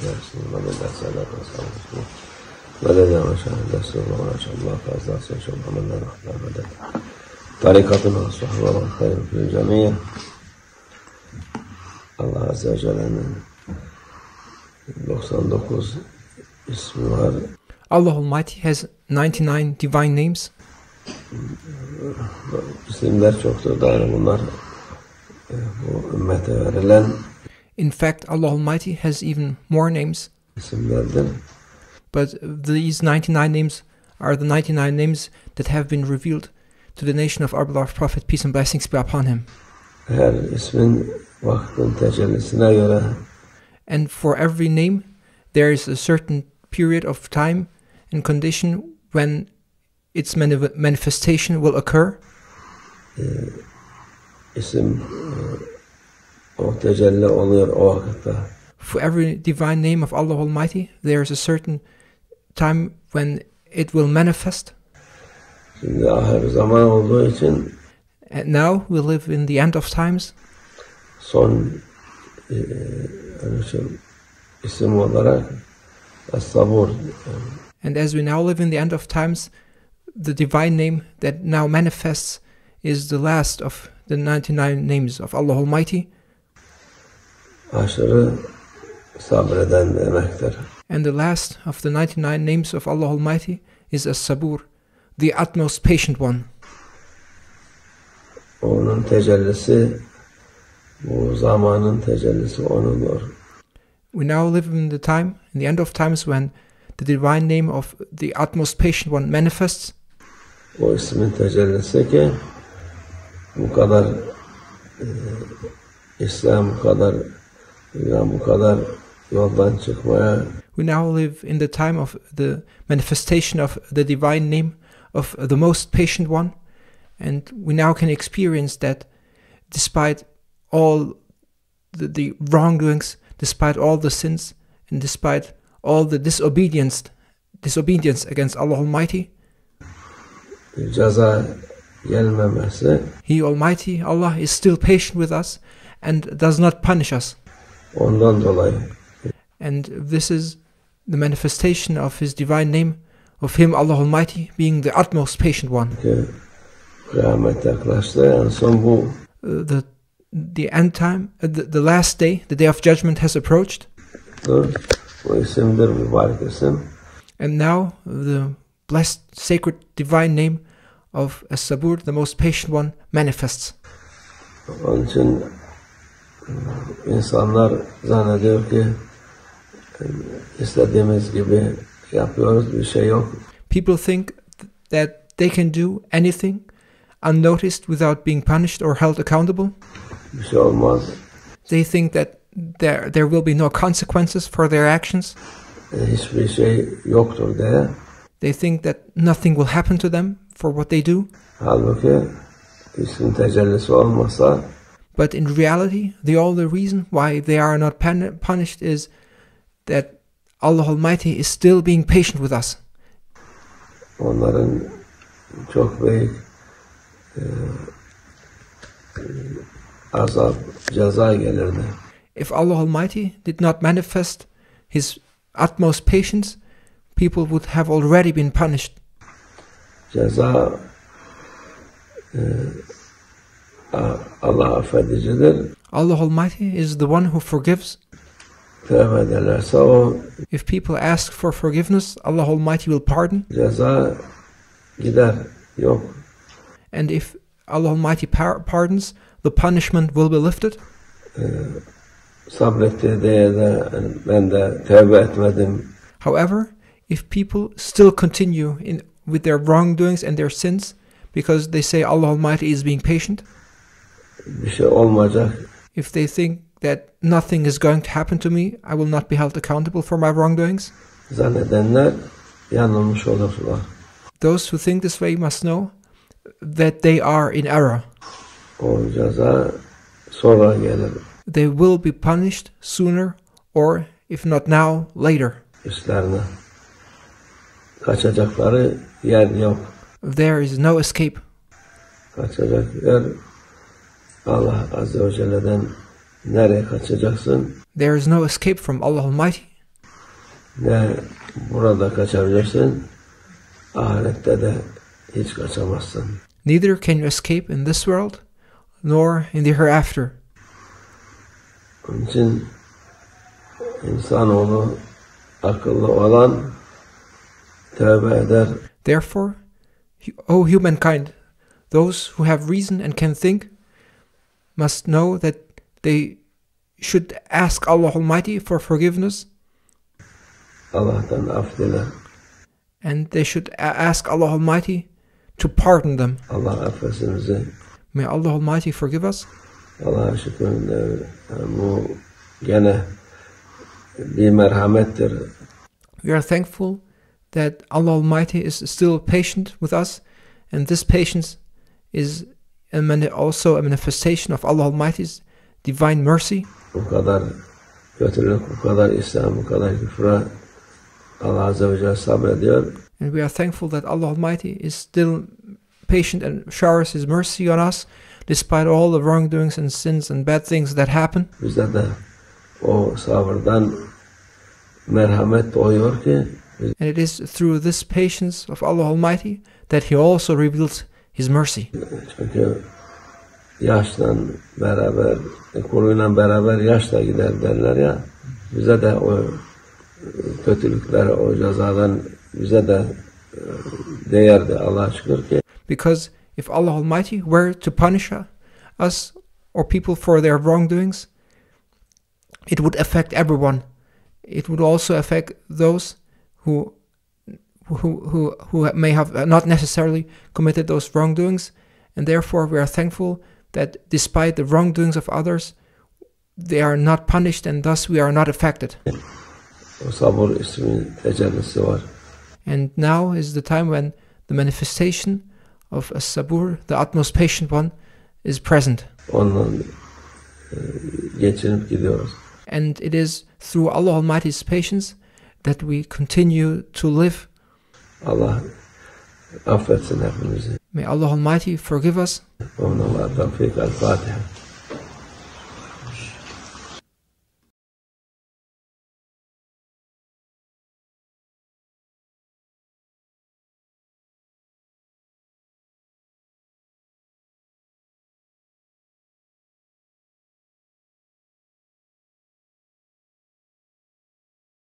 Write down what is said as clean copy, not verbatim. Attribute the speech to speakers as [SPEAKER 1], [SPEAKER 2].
[SPEAKER 1] edersin. Medet salat ve savuştu. Medet maşallah Resulullah maşallah fazlası şubramanlar rahmet. Tarikatına sahve ve hayır fi cemiye. Allah Azze ve Celle'nin 99 ismi var.
[SPEAKER 2] Allah Almighty has 99 divine names.
[SPEAKER 1] İsimler çoktur. Daha bunlar bu ümmete verilen
[SPEAKER 2] In fact, Allah Almighty has even more names.
[SPEAKER 1] isimlerdir.
[SPEAKER 2] But these 99 names are the 99 names that have been revealed to the nation of our beloved Prophet, peace and blessings be upon him.
[SPEAKER 1] Her ismin vaktin tecellisine göre
[SPEAKER 2] And for every name, there is a certain period of time and condition when its manifestation will occur.
[SPEAKER 1] isim o tecelli oluyor o vakitte.
[SPEAKER 2] For every divine name of Allah Almighty, there is a certain time when it will manifest.
[SPEAKER 1] Şimdi ahir zaman olduğu için
[SPEAKER 2] And now we live in the end of times.
[SPEAKER 1] son isim olarak Es-Sabur.
[SPEAKER 2] And as we now live in the end of times, the divine name that now manifests is the last of the 99 names of Allah Almighty.
[SPEAKER 1] Aşırı sabreden demektir.
[SPEAKER 2] And the last of the 99 names of Allah Almighty is As-Sabur, the utmost patient one.
[SPEAKER 1] Onun tecellisi, bu zamanın tecellisi onundur.
[SPEAKER 2] We now live in the time, in the end of times, when the divine name of the utmost patient one manifests.
[SPEAKER 1] O ismin tecellisi ki bu kadar İslam, bu kadar İran, bu kadar yoldan çıkmaya.
[SPEAKER 2] We now live in the time of the manifestation of the divine name of the most patient one, and we now can experience that despite all the wrongdoings, despite all the sins, and despite all the disobedience against Allah Almighty,
[SPEAKER 1] Ceza gelmemesi,
[SPEAKER 2] He Almighty, Allah, is still patient with us and does not punish us.
[SPEAKER 1] ondan dolayı
[SPEAKER 2] And this is the manifestation of His divine name, of Him, Allah Almighty, being the utmost patient one.
[SPEAKER 1] ki kıyamet yaklaştı. En son bu
[SPEAKER 2] The end time, the last day, the day of judgment has approached.
[SPEAKER 1] bu isimdir, mübarek isim.
[SPEAKER 2] And now the blessed, sacred, divine name of As-Sabur, the most patient one, manifests.
[SPEAKER 1] Onun için insanlar zannediyor ki istediğimiz gibi yapıyoruz, bir şey yok.
[SPEAKER 2] People think that they can do anything unnoticed without being punished or held accountable.
[SPEAKER 1] Bir şey olmaz.
[SPEAKER 2] They think that there will be no consequences for their actions.
[SPEAKER 1] Hiçbir şey yoktur diye.
[SPEAKER 2] They think that nothing will happen to them for what they do.
[SPEAKER 1] Halbuki ismin tecellisi olmasa
[SPEAKER 2] But in reality, the only reason why they are not punished is that Allah Almighty is still being patient with us.
[SPEAKER 1] onların çok büyük azap, ceza gelirdi.
[SPEAKER 2] If Allah Almighty did not manifest His utmost patience, people would have already been punished.
[SPEAKER 1] Ceza Allah affedicidir.
[SPEAKER 2] Allah Almighty is the one who forgives.
[SPEAKER 1] Tövbe ederlerse o
[SPEAKER 2] If people ask for forgiveness, Allah Almighty will pardon.
[SPEAKER 1] ceza gider, yok.
[SPEAKER 2] And if Allah Almighty pardons, the punishment will be lifted.
[SPEAKER 1] Sabrettiği diye de ben de tövbe etmedim.
[SPEAKER 2] However, if people still continue with their wrongdoings and their sins, because they say Allah Almighty is being patient,
[SPEAKER 1] Bir şey olmayacak.
[SPEAKER 2] if they think that nothing is going to happen to me, I will not be held accountable for my wrongdoings,
[SPEAKER 1] Zannedenler yanılmış olurlar.
[SPEAKER 2] those who think this way must know that they are in error.
[SPEAKER 1] O ceza sonra gelir.
[SPEAKER 2] They will be punished sooner, or if not now, later.
[SPEAKER 1] İşlerine. Kaçacakları yer yok.
[SPEAKER 2] There is no escape.
[SPEAKER 1] Kaçacak yer Allah Azze ve Celle'den nereye kaçacaksın?
[SPEAKER 2] There is no escape from Allah Almighty.
[SPEAKER 1] Ne burada kaçabilirsin, ahirette de hiç kaçamazsın.
[SPEAKER 2] Neither can you escape in this world, nor in the hereafter.
[SPEAKER 1] Onun için insanoğlu akıllı olan tövbe eder.
[SPEAKER 2] Therefore, O humankind, those who have reason and can think, must know that they should ask Allah Almighty for forgiveness,
[SPEAKER 1] Allah'tan af diler.
[SPEAKER 2] and they should ask Allah Almighty to pardon them.
[SPEAKER 1] Allah affetsin bizi.
[SPEAKER 2] May Allah Almighty forgive us.
[SPEAKER 1] Allah'a şükür bu gene bir merhamettir.
[SPEAKER 2] We are thankful that Allah Almighty is still patient with us, and this patience is also a manifestation of Allah Almighty's divine mercy.
[SPEAKER 1] Bu kadar kötülük, bu kadar İslam, bu kadar küfre Allah Azze ve Celle sabrediyor.
[SPEAKER 2] And we are thankful that Allah Almighty is still patient and showers His mercy on us, despite all the wrongdoings and sins and bad things that happen.
[SPEAKER 1] Bize de o sabırdan merhamet doğuyor ki
[SPEAKER 2] And it is through this patience of Allah Almighty that He also reveals His mercy.
[SPEAKER 1] çünkü yaşla beraber, kuluyla beraber yaş da gider derler ya, bize de o kötülükler, o cezadan bize de değerdi Allah'a şükür ki.
[SPEAKER 2] Because if Allah Almighty were to punish us or people for their wrongdoings, it would affect everyone. It would also affect those who may have not necessarily committed those wrongdoings, and therefore we are thankful that despite the wrongdoings of others, they are not punished, and thus we are not affected.
[SPEAKER 1] O sabır ismin tecellisi var.
[SPEAKER 2] And now is the time when the manifestation of As-Sabur, the utmost patient one, is present.
[SPEAKER 1] Ondan geçinip gidiyoruz.
[SPEAKER 2] And it is through Allah Almighty's patience that we continue to live.
[SPEAKER 1] Allah affetsin hepimizi.
[SPEAKER 2] May Allah Almighty forgive us.
[SPEAKER 1] Onunla tevfik el-Fatiha.